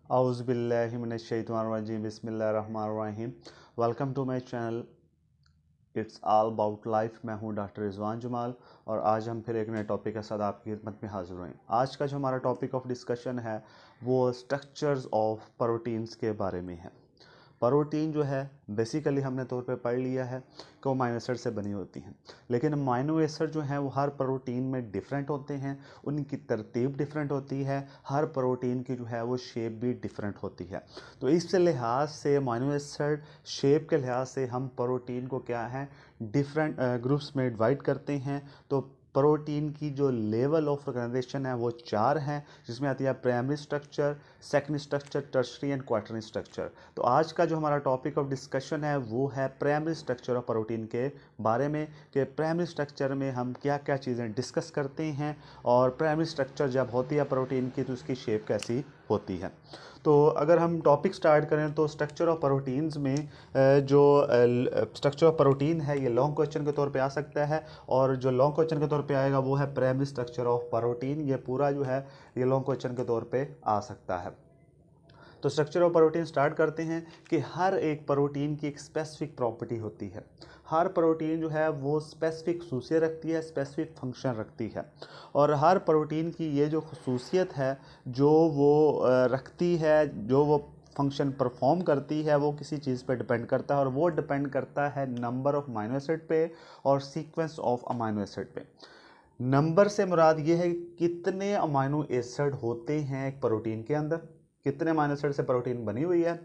औज़ुबिल्लाहिमिनश्शैतानिर्रजीम बिस्मिल्लाहिर्रहमानिर्रहीम। Welcome to my channel it's all about life. मैं हूं डॉक्टर रिजवान जमाल और आज हम फिर एक नए टॉपिक के साथ आपकी खिदमत में हाजिर हुए हैं। आज का जो हमारा टॉपिक ऑफ डिस्कशन है वो स्ट्रक्चर्स ऑफ प्रोटीन्स के बारे में है। प्रोटीन जो है बेसिकली हमने तौर पे पढ़ लिया है कि वो अमाइनो एसिड से बनी होती हैं, लेकिन अमाइनो एसिड जो है वो हर प्रोटीन में डिफरेंट होते हैं, उनकी तरतीब डिफरेंट होती है, हर प्रोटीन की जो है वो शेप भी डिफरेंट होती है। तो इस लिहाज से अमाइनो एसिड शेप के लिहाज से हम प्रोटीन को क्या है डिफरेंट ग्रुप्स में डिवाइड करते हैं। तो प्रोटीन की जो लेवल ऑफ ऑर्गेनाइजेशन है वो 4 हैं, जिसमें आती है primary structure, secondary structure, tertiary and quaternary structure. तो आज का जो हमारा टॉपिक ऑफ डिस्कशन है वो है प्राइमरी स्ट्रक्चर ऑफ प्रोटीन के बारे में, कि प्राइमरी स्ट्रक्चर में हम क्या क्या चीज़ें डिस्कस करते हैं और प्राइमरी स्ट्रक्चर जब होती है प्रोटीन की तो उसकी शेप कैसी होती है। तो अगर हम टॉपिक स्टार्ट करें तो स्ट्रक्चर ऑफ प्रोटीन्स में जो स्ट्रक्चर ऑफ प्रोटीन है ये लॉन्ग क्वेश्चन के तौर पे आ सकता है, और जो लॉन्ग क्वेश्चन के तौर पे आएगा वो है प्राइमरी स्ट्रक्चर ऑफ प्रोटीन। ये पूरा जो है ये लॉन्ग क्वेश्चन के तौर पे आ सकता है। तो स्ट्रक्चर ऑफ प्रोटीन स्टार्ट करते हैं कि हर एक प्रोटीन की एक स्पेसिफिक प्रॉपर्टी होती है। हर प्रोटीन जो है वो स्पेसिफिक खसूसियत रखती है, स्पेसिफिक फंक्शन रखती है, और हर प्रोटीन की ये जो खसूसियत है जो वो रखती है, जो वो फंक्शन परफॉर्म करती है, वो किसी चीज़ पे डिपेंड करता है, और वो डिपेंड करता है नंबर ऑफ अमाइनो एसिड पे और सीक्वेंस ऑफ अमाइनो एसिड पे। नंबर से मुराद ये है कितने अमाइनो एसिड होते हैं एक प्रोटीन के अंदर, कितने अमाइनो एसिड से प्रोटीन बनी हुई है।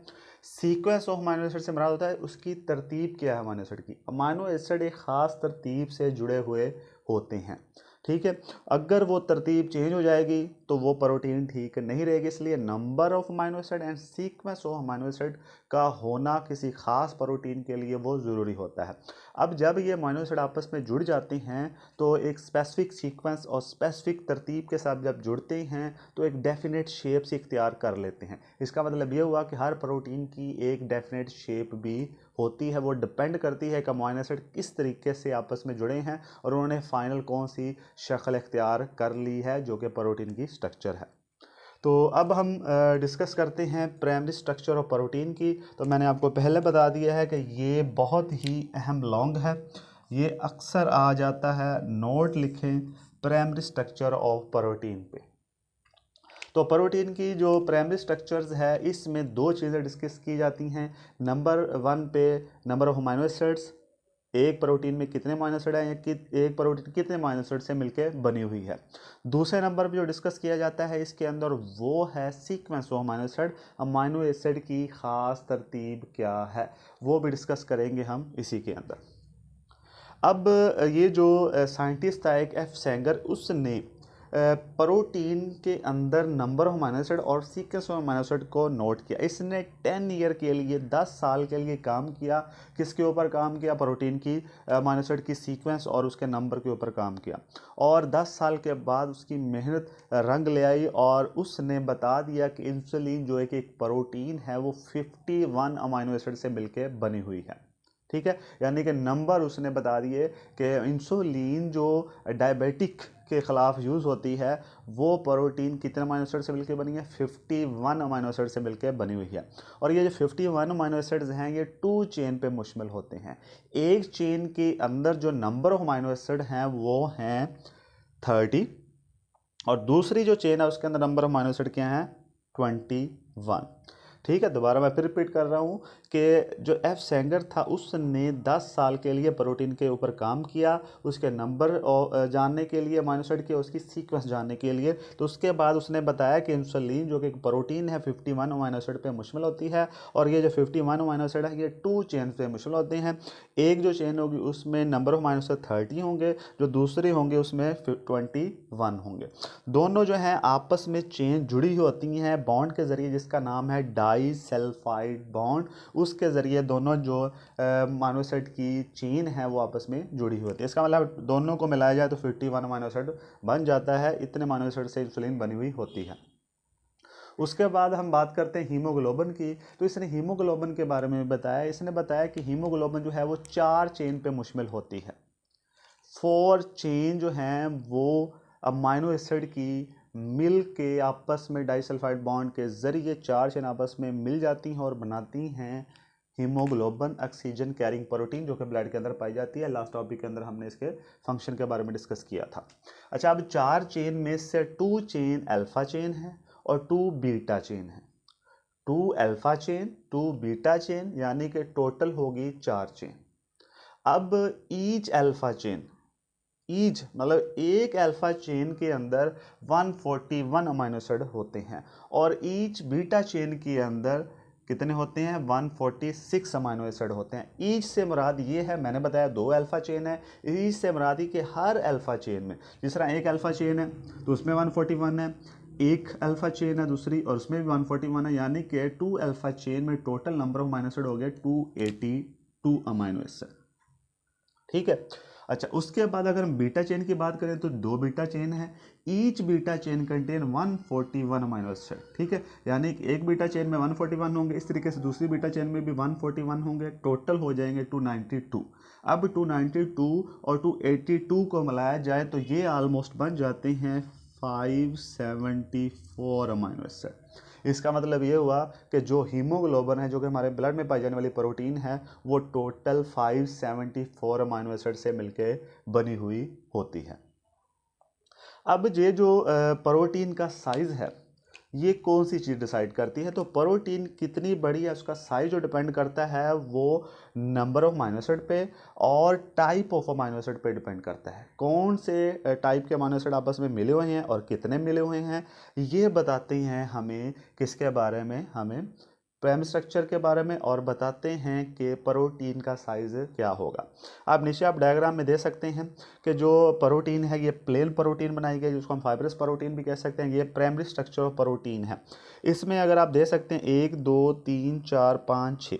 सीक्वेंस ऑफ अमाइनो एसिड से मुराद होता है उसकी तरतीब क्या है अमाइनो एसिड की। अमाइनो एसिड एक ख़ास तरतीब से जुड़े हुए होते हैं, ठीक है। अगर वो तरतीब चेंज हो जाएगी तो वो प्रोटीन ठीक नहीं रहेगी, इसलिए number of amino acid and sequence of amino acid का होना किसी खास प्रोटीन के लिए वो ज़रूरी होता है। अब जब ये अमाइनो एसिड आपस में जुड़ जाते हैं तो एक स्पेसिफिक सीक्वेंस और स्पेसिफिक तरतीब के साथ जब जुड़ते हैं तो एक डेफिनेट शेप से इख्तियार कर लेते हैं। इसका मतलब ये हुआ कि हर प्रोटीन की एक डेफिनेट शेप भी होती है, वो डिपेंड करती है कि अमाइनो एसिड किस तरीके से आपस में जुड़े हैं और उन्होंने फाइनल कौन सी शक्ल इख्तियार कर ली है जो कि प्रोटीन की स्ट्रक्चर है। तो अब हम डिस्कस करते हैं प्राइमरी स्ट्रक्चर ऑफ प्रोटीन की। तो मैंने आपको पहले बता दिया है कि ये बहुत ही अहम लॉन्ग है, ये अक्सर आ जाता है, नोट लिखें प्राइमरी स्ट्रक्चर ऑफ प्रोटीन पे। तो प्रोटीन की जो प्राइमरी स्ट्रक्चर्स है इसमें दो चीज़ें डिस्कस की जाती हैं। नंबर 1 पे नंबर ऑफ अमाइनो एसिड्स, एक प्रोटीन में कितने अमाइनो एसिड हैं, एक प्रोटीन कितने अमाइनो एसिड से मिलकर बनी हुई है। दूसरे नंबर पर जो डिस्कस किया जाता है इसके अंदर वो है sequence of amino acid, amino acid की ख़ास तरतीब क्या है, वो भी डिस्कस करेंगे हम इसी के अंदर। अब ये जो साइंटिस्ट था एक एफ सेंगर, उसने प्रोटीन के अंदर नंबर ऑफ अमाइनो एसिड और सीक्वेंस ऑफ अमाइनो एसिड को नोट किया। इसने 10 ईयर के लिए 10 साल के लिए काम किया। किसके ऊपर काम किया? प्रोटीन की अमाइनो एसिड की सीक्वेंस और उसके नंबर के ऊपर काम किया, और 10 साल के बाद उसकी मेहनत रंग ले आई और उसने बता दिया कि इंसुलिन जो है कि एक प्रोटीन है वो 51 अमाइनो एसिड से मिलकर बनी हुई है, ठीक है। यानी कि नंबर उसने बता दिए कि इंसुलिन जो डायबिटिक के ख़िलाफ़ यूज़ होती है वो प्रोटीन कितने अमाइनो एसिड से मिलकर बनी है? 51 अमाइनो एसिड से मिलकर बनी हुई है। और ये जो 51 अमाइनो एसिड्स हैं ये 2 चेन पे मुश्तमिल होते हैं। एक चेन के अंदर जो नंबर ऑफ अमाइनो एसिड हैं वो हैं 30, और दूसरी जो चेन है उसके अंदर नंबर ऑफ अमाइनो एसिड क्या हैं? 21, ठीक है। दोबारा मैं फिर रिपीट कर रहा हूँ कि जो एफ सेंगर था उसने 10 साल के लिए प्रोटीन के ऊपर काम किया, उसके नंबर जानने के लिए अमाइनो एसिड के, उसकी सीक्वेंस जानने के लिए। तो उसके बाद उसने बताया कि इंसुलिन जो कि एक प्रोटीन है 51 अमाइनो एसिड पे मुश्तमिल होती है, और ये जो 51 अमाइनो एसिड है ये 2 चेन पे मुश्तमिल होते हैं। एक जो चेन होगी उसमें नंबर ऑफ अमाइनो एसिड 30 होंगे, जो दूसरे होंगे उसमें 21 होंगे। दोनों जो हैं आपस में चेन जुड़ी होती हैं बॉन्ड के ज़रिए, जिसका नाम है डाई सल्फाइड बॉन्ड। उसके ज़रिए दोनों जो अमाइनो एसिड की चेन है वो आपस में जुड़ी होती है। इसका मतलब दोनों को मिलाया जाए तो 51 अमाइनो एसिड बन जाता है। इतने अमाइनो एसिड से इंसुलिन बनी हुई होती है। उसके बाद हम बात करते हैं हीमोग्लोबिन की। तो इसने हीमोग्लोबिन के बारे में बताया। इसने बताया कि हीमोग्लोबिन जो है वो 4 चेन पे मुश्तमिल होती है। 4 चेन जो हैं वो अमाइनो एसिड की मिल के आपस में डाइसल्फाइड बॉन्ड के ज़रिए 4 चेन आपस में मिल जाती हैं और बनाती हैं हीमोग्लोबिन ऑक्सीजन कैरिंग प्रोटीन, जो कि ब्लड के अंदर पाई जाती है। लास्ट टॉपिक के अंदर हमने इसके फंक्शन के बारे में डिस्कस किया था। अच्छा, अब 4 चेन में से 2 चेन अल्फा चेन है और 2 बीटा चेन है। 2 अल्फा चेन 2 बीटा चेन, यानी कि टोटल होगी 4 चेन। अब ईच अल्फा चेन, ईच मतलब एक अल्फा चेन के अंदर 141 अमीनो एसिड होते हैं और ईच बीटा चेन के अंदर कितने होते हैं? 146 अमीनो एसिड होते हैं। ईच से मुराद ये है, मैंने बताया 2 अल्फा चेन है, ईच से मुराद ही कि हर अल्फा चेन में, जिस तरह एक अल्फा चेन है तो उसमें 141 है, एक अल्फा चेन है दूसरी और उसमें भी 141 है, यानी कि 2 अल्फा चेन में total number of amino acid हो गए 282 अमीनो एसिड। ठीक है। अच्छा, उसके बाद अगर हम बीटा चेन की बात करें तो 2 बीटा चेन है। Each beta chain contain 141 amino acid. ठीक है, यानी कि एक बीटा चेन में 141 होंगे, इस तरीके से दूसरी बीटा चेन में भी 141 होंगे, टोटल हो जाएंगे 292। अब 292 और 282 को मिलाया जाए तो ये ऑलमोस्ट बन जाते हैं 574 अमीनो एसिड। इसका मतलब ये हुआ कि जो हीमोग्लोबिन है, जो कि हमारे ब्लड में पाई जाने वाली प्रोटीन है, वो टोटल 574 अमीनो एसिड से मिलके बनी हुई होती है। अब ये जो प्रोटीन का साइज़ है, ये कौन सी चीज़ डिसाइड करती है? तो प्रोटीन कितनी बड़ी है उसका साइज जो डिपेंड करता है वो नंबर ऑफ अमीनो एसिड पे और टाइप ऑफ अमीनो एसिड पे डिपेंड करता है। कौन से टाइप के अमीनो एसिड आपस में मिले हुए हैं और कितने मिले हुए हैं, ये बताते हैं हमें किसके बारे में? हमें प्राइमरी स्ट्रक्चर के बारे में, और बताते हैं कि प्रोटीन का साइज़ क्या होगा। आप नीचे आप डायग्राम में दे सकते हैं कि जो प्रोटीन है ये प्लेन प्रोटीन बनाई गई, जिसको हम फाइब्रस प्रोटीन भी कह सकते हैं। ये प्राइमरी स्ट्रक्चर ऑफ प्रोटीन है। इसमें अगर आप दे सकते हैं 1 2 3 4 5 6,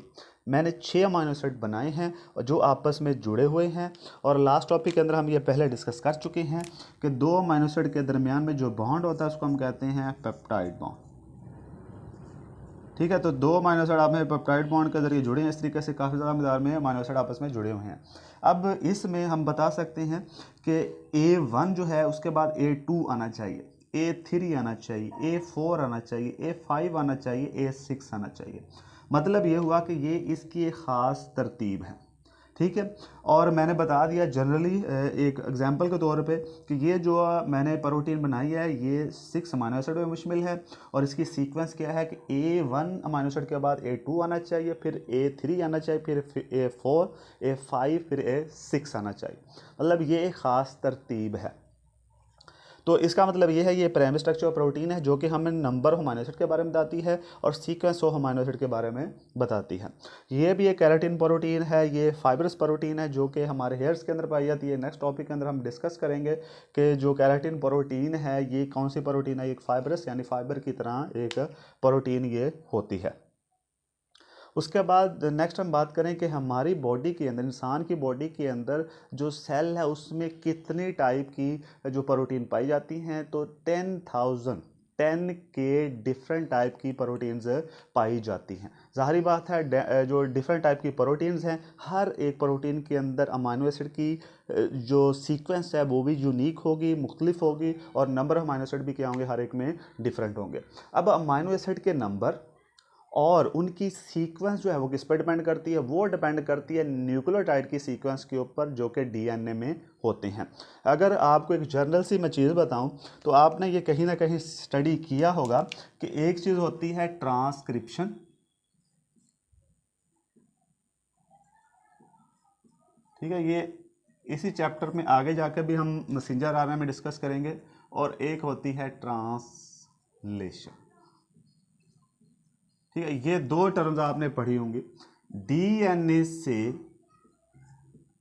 मैंने 6 अमीनो एसिड बनाए हैं जो आपस में जुड़े हुए हैं। और लास्ट टॉपिक के अंदर हम ये पहले डिस्कस कर चुके हैं कि 2 अमीनो एसिड के दरमियान में जो बॉन्ड होता है उसको हम कहते हैं पेप्टाइड बॉन्ड। ठीक है, तो 2 अमीनो एसिड आप में पेप्टाइड बॉन्ड के जरिए जुड़े हैं। इस तरीके से काफ़ी ज़्यादा मिक़दार में अमीनो एसिड आपस में जुड़े हुए हैं। अब इसमें हम बता सकते हैं कि A1 जो है उसके बाद A2 आना चाहिए, A3 आना चाहिए, A4 आना चाहिए, A5 आना चाहिए, A6 आना चाहिए। मतलब ये हुआ कि ये इसकी एक ख़ास तरतीब है। ठीक है, और मैंने बता दिया जनरली एक एग्जांपल के तौर पे कि ये जो मैंने प्रोटीन बनाई है ये 6 अमीनो एसिड में मुश्तमिल है और इसकी सीक्वेंस क्या है कि A1 अमीनो एसिड के बाद A2 आना चाहिए, फिर A3 आना चाहिए, फिर A4, A5, फिर A6 आना चाहिए। मतलब ये एक ख़ास तरतीब है। तो इसका मतलब ये है, ये प्राइमरी स्ट्रक्चर ऑफ प्रोटीन है जो कि हमें नंबर ऑफ अमीनो एसिड के बारे में बताती है और सीक्वेंस ऑफ अमीनो एसिड के बारे में बताती है। ये भी एक केराटिन प्रोटीन है, ये फाइब्रस प्रोटीन है जो कि हमारे हेयर्स के अंदर पाई जाती है। नेक्स्ट टॉपिक के अंदर हम डिस्कस करेंगे कि जो केराटिन प्रोटीन है ये कौन सी प्रोटीन है। एक फाइब्रस यानी फाइबर की तरह एक प्रोटीन ये होती है। उसके बाद नेक्स्ट हम बात करें कि हमारी बॉडी के अंदर, इंसान की बॉडी के अंदर जो सेल है उसमें कितनी टाइप की जो प्रोटीन पाई जाती हैं। तो 10 के डिफरेंट टाइप की प्रोटीन्स पाई जाती हैं। ज़ाहिरी बात है जो डिफरेंट टाइप की प्रोटीन्स हैं, हर एक प्रोटीन के अंदर अमीनो एसिड की जो सीक्वेंस है वो भी यूनिक होगी, मुख्तलिफ होगी, और नंबर ऑफ अमीनो एसिड भी क्या होंगे, हर एक में डिफरेंट होंगे। अब अमीनो एसिड के नंबर और उनकी सीक्वेंस जो है वो किस पर डिपेंड करती है? वो डिपेंड करती है न्यूक्लियोटाइड की सीक्वेंस के ऊपर जो कि डीएनए में होते हैं। अगर आपको एक जनरल सी मैं चीज़ बताऊं तो आपने ये कहीं ना कहीं स्टडी किया होगा कि एक चीज़ होती है ट्रांसक्रिप्शन, ठीक है, ये इसी चैप्टर में आगे जाकर भी हम मैसेंजर आरएनए में डिस्कस करेंगे, और एक होती है ट्रांसलेशन। ठीक है, ये दो टर्म्स आपने पढ़ी होंगी। डीएनए से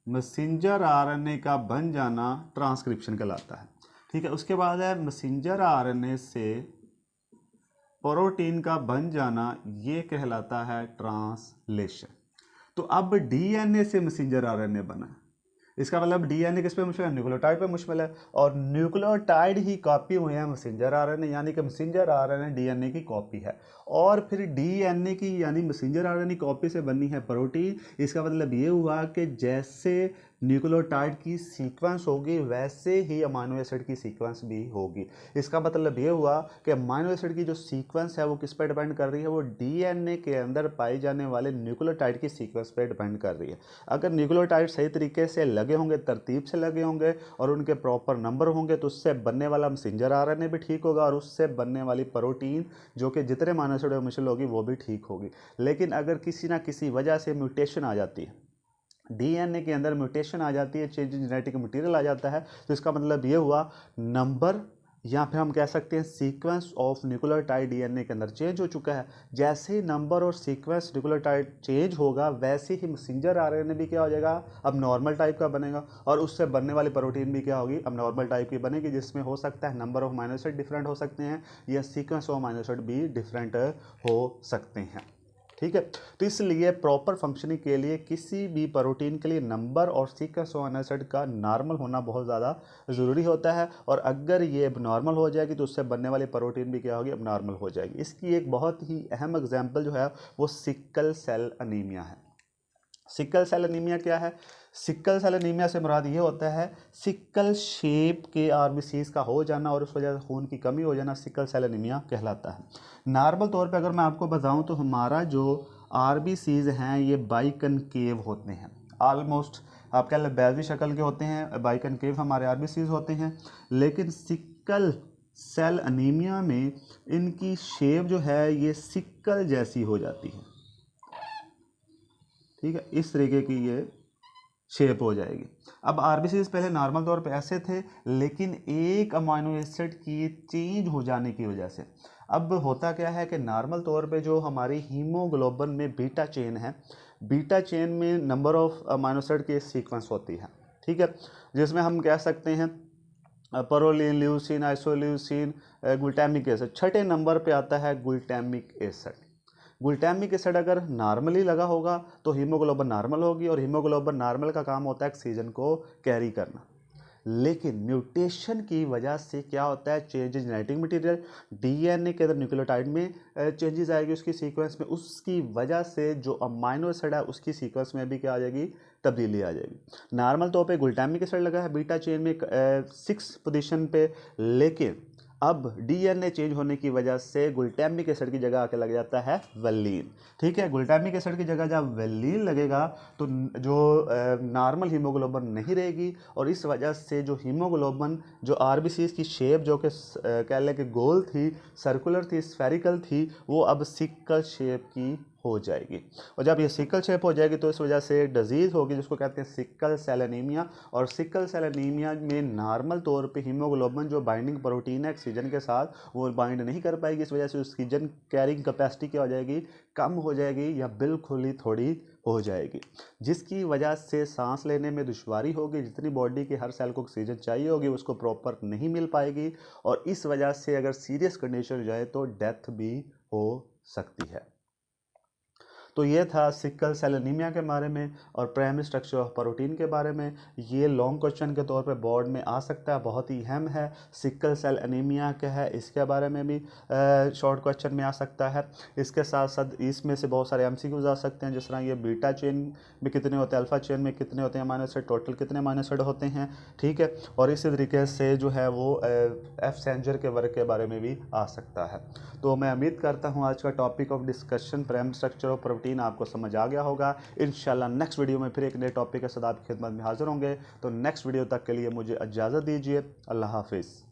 मैसेंजर आरएनए का बन जाना ट्रांसक्रिप्शन कहलाता है। ठीक है, उसके बाद है मैसेंजर आरएनए से प्रोटीन का बन जाना, ये कहलाता है ट्रांसलेशन। तो अब डीएनए से मैसेंजर आरएनए बना, इसका मतलब डीएनए किस पे मुश्किल है? न्यूक्लियोटाइड पे मुश्किल है, और न्यूक्लियोटाइड ही कॉपी हुए हैं मैसेंजर आरएनए, यानी कि मैसेंजर आरएनए डीएनए की कॉपी है। और फिर डीएनए की यानी मैसेंजर आरएनए कॉपी से बनी है प्रोटीन। इसका मतलब ये हुआ कि जैसे न्यूक्लियोटाइड की सीक्वेंस होगी वैसे ही अमाइनो एसिड की सीक्वेंस भी होगी। इसका मतलब ये हुआ कि अमाइनो एसिड की जो सीक्वेंस है वो किस पे डिपेंड कर रही है, वो डीएनए के अंदर पाई जाने वाले न्यूक्लियोटाइड की सीक्वेंस पे डिपेंड कर रही है। अगर न्यूक्लियोटाइड सही तरीके से लगे होंगे, तरतीब से लगे होंगे और उनके प्रॉपर नंबर होंगे तो उससे बनने वाला मैसेंजर आरएनए भी ठीक होगा और उससे बनने वाली प्रोटीन जो कि जितने अमाइनो एसिड में मिसल होगी वो भी ठीक होगी। लेकिन अगर किसी ना किसी वजह से म्यूटेशन आ जाती है, डीएनए के अंदर म्यूटेशन आ जाती है, चेंज जेनेटिक मटेरियल आ जाता है, तो इसका मतलब ये हुआ नंबर या फिर हम कह सकते हैं सीक्वेंस ऑफ न्यूक्लियोटाइड डीएनए के अंदर चेंज हो चुका है। जैसे ही नंबर और सीक्वेंस न्यूक्लियोटाइड चेंज होगा वैसे ही मैसेंजर आरएनए भी क्या हो जाएगा, अब नॉर्मल टाइप का बनेगा और उससे बनने वाली प्रोटीन भी क्या होगी, अब नॉर्मल टाइप की बनेगी, जिसमें हो सकता है number of amino acid different हो सकते हैं या सीक्वेंस ऑफ अमाइनो एसिड भी डिफरेंट हो सकते हैं। ठीक है, तो इसलिए प्रॉपर फंक्शनिंग के लिए किसी भी प्रोटीन के लिए नंबर और सीक्वेंस ऑफ अमाइनो एसिड का नॉर्मल होना बहुत ज़्यादा ज़रूरी होता है और अगर ये नॉर्मल हो जाएगी तो उससे बनने वाली प्रोटीन भी क्या होगी, अब नॉर्मल हो जाएगी। इसकी एक बहुत ही अहम एग्जाम्पल जो है वो सिकल सेल अनीमिया है। सिकल सेल अनीमिया क्या है? सिकल सेल अनीमिया से मुराद ये होता है सिकल शेप के आरबीसीज का हो जाना और उस वजह से खून की कमी हो जाना सिकल सेल अनीमिया कहलाता है। नॉर्मल तौर पे अगर मैं आपको बताऊं तो हमारा जो आरबीसीज हैं ये बाइकनकेव होते हैं, ऑलमोस्ट आप कह लें बैलवी शक्ल के होते हैं, बाइकनकेव हमारे आरबीसीज होते हैं। लेकिन सिकल सेल अनीमिया में इनकी शेप जो है ये सिकल जैसी हो जाती है। ठीक है, इस तरीके की ये शेप हो जाएगी। अब आरबीसीज पहले नॉर्मल तौर पे ऐसे थे, लेकिन एक अमाइनो एसिड की चेंज हो जाने की वजह से अब होता क्या है कि नॉर्मल तौर पे जो हमारी हीमोग्लोबिन में बीटा चेन है, बीटा चेन में नंबर ऑफ अमाइनो एसिड की सीक्वेंस होती है। ठीक है, जिसमें हम कह सकते हैं proline, leucine, isoleucine, glutamic acid. छठे नंबर पे आता है ग्लूटामिक एसिड। ग्लूटामिक एसिड अगर नॉर्मली लगा होगा तो हीमोग्लोबिन नॉर्मल होगी और हीमोग्लोबिन नॉर्मल का काम होता है ऑक्सीजन को कैरी करना। लेकिन म्यूटेशन की वजह से क्या होता है, change in genetic material, DNA के अंदर न्यूक्लियोटाइड में चेंजेस आएगी उसकी सीक्वेंस में, उसकी वजह से जो अमाइनो एसिड है उसकी सीक्वेंस में भी क्या आ जाएगी, तब्दीली आ जाएगी। नॉर्मल तौर पे ग्लूटामिक एसिड लगा है बीटा चेन में 6 पोजीशन पे, लेकिन अब डीएनए चेंज होने की वजह से ग्लूटामिक एसिड की जगह आके लग जाता है वेलिन। ठीक है, ग्लूटामिक एसिड की जगह जब वेलिन लगेगा तो जो नॉर्मल हीमोग्लोबिन नहीं रहेगी और इस वजह से जो हीमोग्लोबिन जो आरबीसीज की शेप जो कि कह लें कि गोल थी, सर्कुलर थी, स्फेरिकल थी, वो अब सिकल शेप की हो जाएगी। और जब ये सिकल शेप हो जाएगी तो इस वजह से डिजीज़ होगी जिसको कहते हैं सिकल सेल एनीमिया। और सिकल सेल एनीमिया में नॉर्मल तौर पे हीमोग्लोबिन जो बाइंडिंग प्रोटीन है ऑक्सीजन के साथ वो बाइंड नहीं कर पाएगी, इस वजह से ऑक्सीजन कैरिंग कैपेसिटी क्या हो जाएगी, कम हो जाएगी या बिल्कुल ही थोड़ी हो जाएगी, जिसकी वजह से सांस लेने में दुश्वारी होगी। जितनी बॉडी के हर सेल को ऑक्सीजन चाहिए होगी उसको प्रॉपर नहीं मिल पाएगी और इस वजह से अगर सीरियस कंडीशन हो जाए तो डेथ भी हो सकती है। तो ये था सिकल सेल एनीमिया के बारे में और प्राइमरी स्ट्रक्चर ऑफ प्रोटीन के बारे में। ये लॉन्ग क्वेश्चन के तौर पे बोर्ड में आ सकता है, बहुत ही अहम है। सिकल सेल एनीमिया क्या है इसके बारे में भी शॉर्ट क्वेश्चन में आ सकता है। इसके साथ साथ इसमें से बहुत सारे एमसीक्यूज आ सकते हैं, जिस तरह ये बीटा चेन में कितने होते हैं, अल्फा चेन में कितने होते हैं अमाइनो एसिड, टोटल कितने अमाइनो एसिड होते हैं। ठीक है, और इसी तरीके से जो है वो एफ सेंजर के वर्क के बारे में भी आ सकता है। तो मैं उम्मीद करता हूँ आज का topic of discussion primary structure of protein आपको समझ आ गया होगा। इंशाल्लाह नेक्स्ट वीडियो में फिर एक नए टॉपिक के साथ आपकी खिदमत में हाजिर होंगे। तो नेक्स्ट वीडियो तक के लिए मुझे इजाज़त दीजिए। अल्लाह हाफिज़।